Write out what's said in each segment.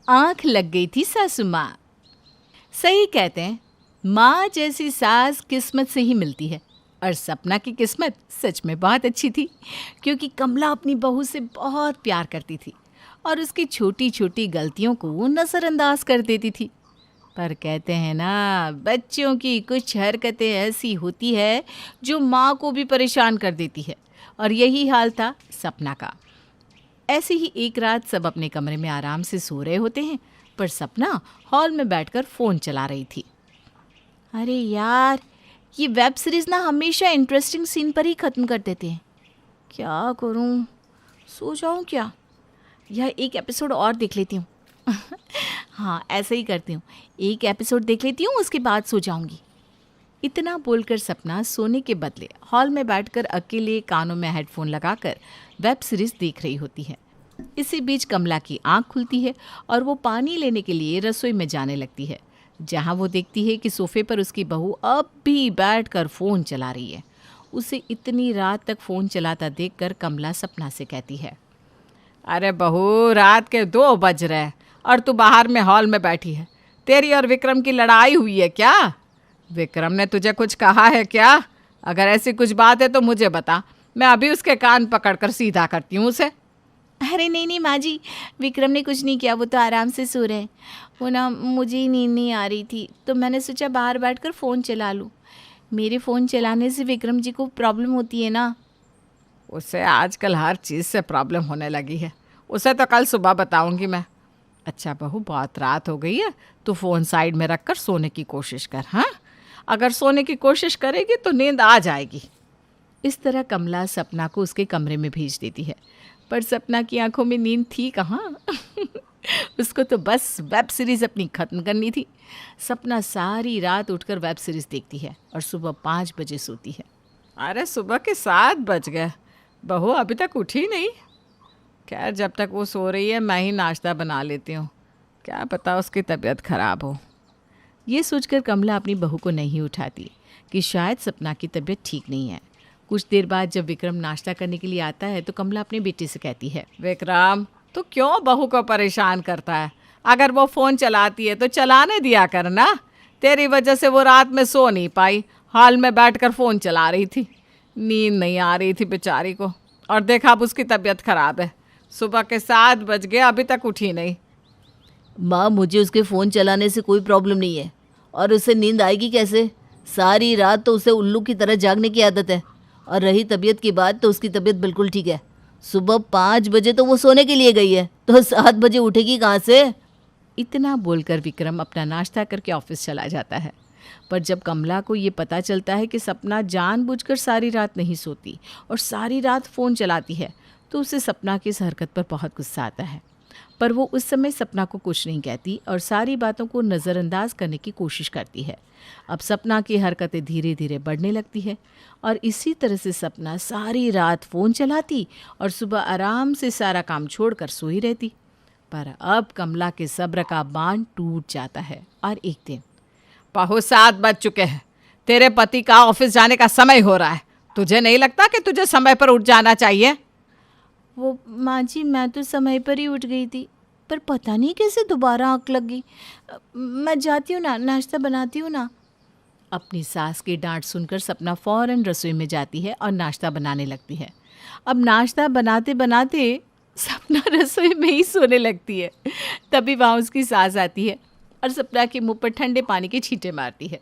आंख लग गई थी सासू माँ। सही कहते हैं, माँ जैसी सास किस्मत से ही मिलती है। और सपना की किस्मत सच में बहुत अच्छी थी, क्योंकि कमला अपनी बहू से बहुत प्यार करती थी और उसकी छोटी छोटी गलतियों को वो नज़रअंदाज कर देती थी। पर कहते हैं ना, बच्चों की कुछ हरकतें ऐसी होती है जो माँ को भी परेशान कर देती है, और यही हाल था सपना का। ऐसे ही एक रात सब अपने कमरे में आराम से सो रहे होते हैं, पर सपना हॉल में बैठकर फ़ोन चला रही थी। अरे यार, ये वेब सीरीज़ ना हमेशा इंटरेस्टिंग सीन पर ही ख़त्म कर देते हैं। क्या करूं, सो जाऊं क्या, या एक एपिसोड और देख लेती हूँ। हाँ, ऐसे ही करती हूँ, एक एपिसोड देख लेती हूँ, उसके बाद सो जाऊंगी। इतना बोलकर सपना सोने के बदले हॉल में बैठकर अकेले कानों में हेडफोन लगाकर वेब सीरीज़ देख रही होती है। इसी बीच कमला की आंख खुलती है और वो पानी लेने के लिए रसोई में जाने लगती है, जहां वो देखती है कि सोफे पर उसकी बहू अब भी बैठकर फ़ोन चला रही है। उसे इतनी रात तक फ़ोन चलाता देखकर कमला सपना से कहती है, अरे बहू, रात के 2 बज रहे हैं और तू बाहर में हॉल में बैठी है। तेरी और विक्रम की लड़ाई हुई है क्या? विक्रम ने तुझे कुछ कहा है क्या? अगर ऐसी कुछ बात है तो मुझे बता, मैं अभी उसके कान पकड़कर सीधा करती हूँ उसे। अरे नहीं नहीं माँ जी, विक्रम ने कुछ नहीं किया, वो तो आराम से सो रहे हैं। वो ना, मुझे ही नींद नहीं आ रही थी तो मैंने सोचा बाहर बैठकर फ़ोन चला लूँ। मेरे फ़ोन चलाने से विक्रम जी को प्रॉब्लम होती है ना। उसे आजकल हर चीज़ से प्रॉब्लम होने लगी है। उसे तो कल सुबह बताऊंगी मैं। अच्छा बहू, बहुत रात हो गई है, तो फ़ोन साइड में रख कर सोने की कोशिश कर। हाँ, अगर सोने की कोशिश करेगी तो नींद आ जाएगी। इस तरह कमला सपना को उसके कमरे में भेज देती है, पर सपना की आंखों में नींद थी कहाँ। उसको तो बस वेब सीरीज़ अपनी ख़त्म करनी थी। सपना सारी रात उठकर वेब सीरीज़ देखती है और सुबह 5 बजे सोती है। अरे सुबह के 7 बज गए, बहू अभी तक उठी नहीं। खैर, जब तक वो सो रही है मैं ही नाश्ता बना लेती हूँ, क्या पता उसकी तबीयत ख़राब हो। ये सोचकर कमला अपनी बहू को नहीं उठाती कि शायद सपना की तबीयत ठीक नहीं है। कुछ देर बाद जब विक्रम नाश्ता करने के लिए आता है तो कमला अपने बेटे से कहती है, विक्रम, तू क्यों बहू को परेशान करता है? अगर वो फ़ोन चलाती है तो चलाने दिया कर ना। तेरी वजह से वो रात में सो नहीं पाई, हॉल में बैठकर फ़ोन चला रही थी। नींद नहीं आ रही थी बेचारी को, और देखा अब उसकी तबीयत ख़राब है। सुबह के 7 बज गए, अभी तक उठी नहीं। माँ, मुझे उसके फ़ोन चलाने से कोई प्रॉब्लम नहीं है, और उसे नींद आएगी कैसे? सारी रात तो उसे उल्लू की तरह जागने की आदत है। और रही तबीयत की बात, तो उसकी तबीयत बिल्कुल ठीक है। सुबह 5 बजे तो वो सोने के लिए गई है, तो 7 बजे उठेगी कहाँ से? इतना बोलकर विक्रम अपना नाश्ता करके ऑफिस चला जाता है। पर जब कमला को ये पता चलता है कि सपना जानबूझकर सारी रात नहीं सोती और सारी रात फ़ोन चलाती है, तो उसे सपना की इस हरकत पर बहुत गुस्सा आता है। पर वो उस समय सपना को कुछ नहीं कहती और सारी बातों को नज़रअंदाज करने की कोशिश करती है। अब सपना की हरकतें धीरे धीरे बढ़ने लगती है और इसी तरह से सपना सारी रात फ़ोन चलाती और सुबह आराम से सारा काम छोड़कर सोई रहती। पर अब कमला के सब्र का बांध टूट जाता है और एक दिन, बहू, 7 बज चुके हैं, तेरे पति का ऑफिस जाने का समय हो रहा है। तुझे नहीं लगता कि तुझे समय पर उठ जाना चाहिए? वो माँ जी, मैं तो समय पर ही उठ गई थी, पर पता नहीं कैसे दोबारा आँख लग गई। मैं जाती हूँ ना, नाश्ता बनाती हूँ ना। अपनी सास की डांट सुनकर सपना फ़ौरन रसोई में जाती है और नाश्ता बनाने लगती है। अब नाश्ता बनाते बनाते सपना रसोई में ही सोने लगती है। तभी वहाँ उसकी सास आती है और सपना के मुंह पर ठंडे पानी के छींटे मारती है।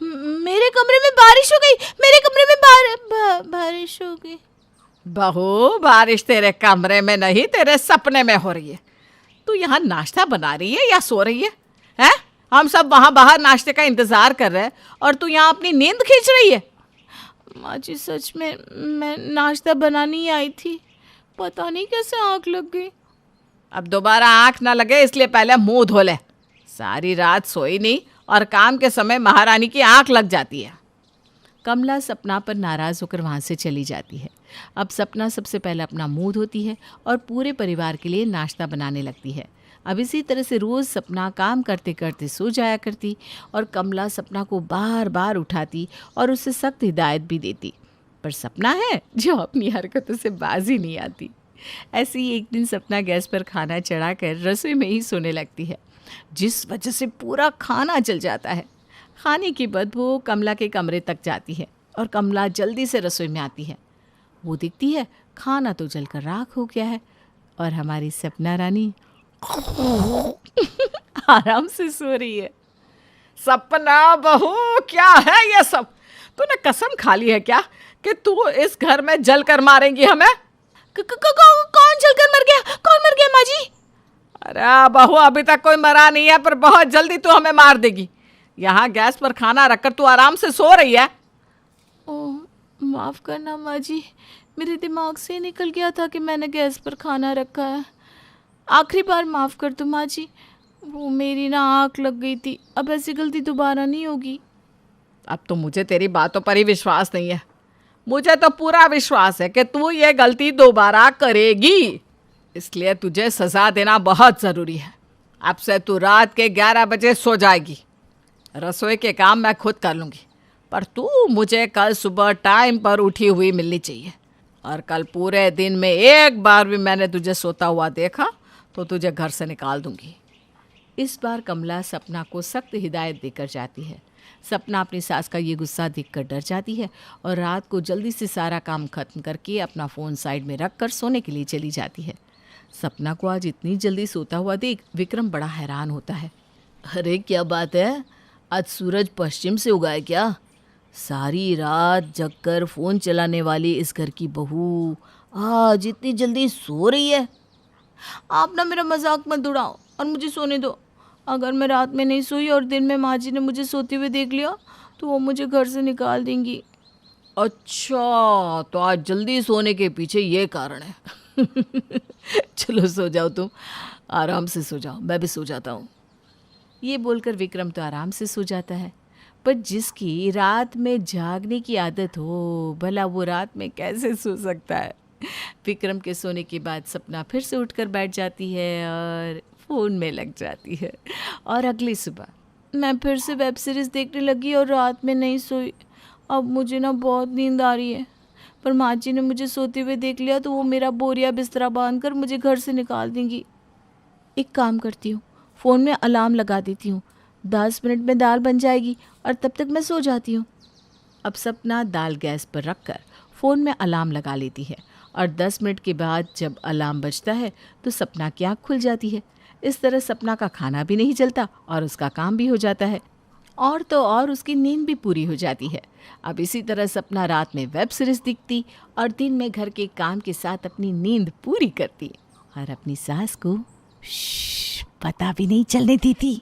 मेरे कमरे में बारिश हो गई, मेरे कमरे में बारिश हो गई। बहू, बारिश तेरे कमरे में नहीं, तेरे सपने में हो रही है। तू यहाँ नाश्ता बना रही है या सो रही है? हैं? हम सब वहाँ बाहर नाश्ते का इंतज़ार कर रहे हैं और तू यहाँ अपनी नींद खींच रही है। माँ जी, सच में मैं नाश्ता बनाने ही आई थी, पता नहीं कैसे आँख लग गई। अब दोबारा आँख ना लगे इसलिए पहले मुंह धो ले। सारी रात सोई नहीं और काम के समय महारानी की आँख लग जाती है। कमला सपना पर नाराज़ होकर वहाँ से चली जाती है। अब सपना सबसे पहले अपना मुंह धोती है और पूरे परिवार के लिए नाश्ता बनाने लगती है। अब इसी तरह से रोज़ सपना काम करते करते सो जाया करती और कमला सपना को बार बार उठाती और उसे सख्त हिदायत भी देती। पर सपना है जो अपनी हरकतों से बाज ही नहीं आती। ऐसे ही एक दिन सपना गैस पर खाना चढ़ाकर रसोई में ही सोने लगती है, जिस वजह से पूरा खाना जल जाता है। खाने की बदबू कमला के कमरे तक जाती है और कमला जल्दी से रसोई में आती है। वो देखती है खाना तो जलकर राख हो गया है और हमारी सपना रानी आराम से सो रही है। सपना बहू, क्या है ये सब? तूने कसम खा ली है क्या कि तू इस घर में जल कर मारेंगी हमें? कौन जलकर मर गया? कौन मर गया माँ जी? अरे बहू, अभी तक कोई मरा नहीं है, पर बहुत जल्दी तू हमें मार देगी। यहाँ गैस पर खाना रखकर तू आराम से सो रही है। ओह, माफ़ करना माँ जी, मेरे दिमाग से निकल गया था कि मैंने गैस पर खाना रखा है। आखिरी बार माफ़ कर दो माँ जी, वो मेरी ना आँख लग गई थी। अब ऐसी गलती दोबारा नहीं होगी। अब तो मुझे तेरी बातों पर ही विश्वास नहीं है। मुझे तो पूरा विश्वास है कि तू ये गलती दोबारा करेगी, इसलिए तुझे सज़ा देना बहुत ज़रूरी है। अब से तू रात के 11 बजे सो जाएगी। रसोई के काम मैं खुद कर लूँगी, पर तू मुझे कल सुबह टाइम पर उठी हुई मिलनी चाहिए। और कल पूरे दिन में एक बार भी मैंने तुझे सोता हुआ देखा तो तुझे घर से निकाल दूँगी। इस बार कमला सपना को सख्त हिदायत देकर जाती है। सपना अपनी सास का ये गुस्सा देखकर डर जाती है और रात को जल्दी से सारा काम खत्म करके अपना फ़ोन साइड में रख कर सोने के लिए चली जाती है। सपना को आज इतनी जल्दी सोता हुआ देख विक्रम बड़ा हैरान होता है। अरे क्या बात है, आज सूरज पश्चिम से उगा है क्या? सारी रात जगकर फ़ोन चलाने वाली इस घर की बहू आज इतनी जल्दी सो रही है। आप ना मेरा मजाक मत उड़ाओ और मुझे सोने दो। अगर मैं रात में नहीं सोई और दिन में माँ जी ने मुझे सोते हुए देख लिया तो वो मुझे घर से निकाल देंगी। अच्छा, तो आज जल्दी सोने के पीछे ये कारण है। चलो सो जाओ, तुम आराम से सो जाओ, मैं भी सो जाता हूँ। ये बोलकर विक्रम तो आराम से सो जाता है, पर जिसकी रात में जागने की आदत हो भला वो रात में कैसे सो सकता है। विक्रम के सोने के बाद सपना फिर से उठकर बैठ जाती है और फ़ोन में लग जाती है। और अगली सुबह मैं फिर से वेब सीरीज़ देखने लगी और रात में नहीं सोई। अब मुझे ना बहुत नींद आ रही है, पर माँ जी ने मुझे सोते हुए देख लिया तो वो मेरा बोरिया बिस्तरा बांध कर मुझे घर से निकाल देंगी। एक काम करती हूँ, फ़ोन में अलार्म लगा देती हूँ, 10 मिनट में दाल बन जाएगी और तब तक मैं सो जाती हूँ। अब सपना दाल गैस पर रखकर फ़ोन में अलार्म लगा लेती है और 10 मिनट के बाद जब अलार्म बजता है तो सपना की आँख खुल जाती है। इस तरह सपना का खाना भी नहीं जलता और उसका काम भी हो जाता है, और तो और उसकी नींद भी पूरी हो जाती है। अब इसी तरह सपना रात में वेब सीरीज़ देखती और दिन में घर के काम के साथ अपनी नींद पूरी करती और अपनी सास को पता भी नहीं चलने देती।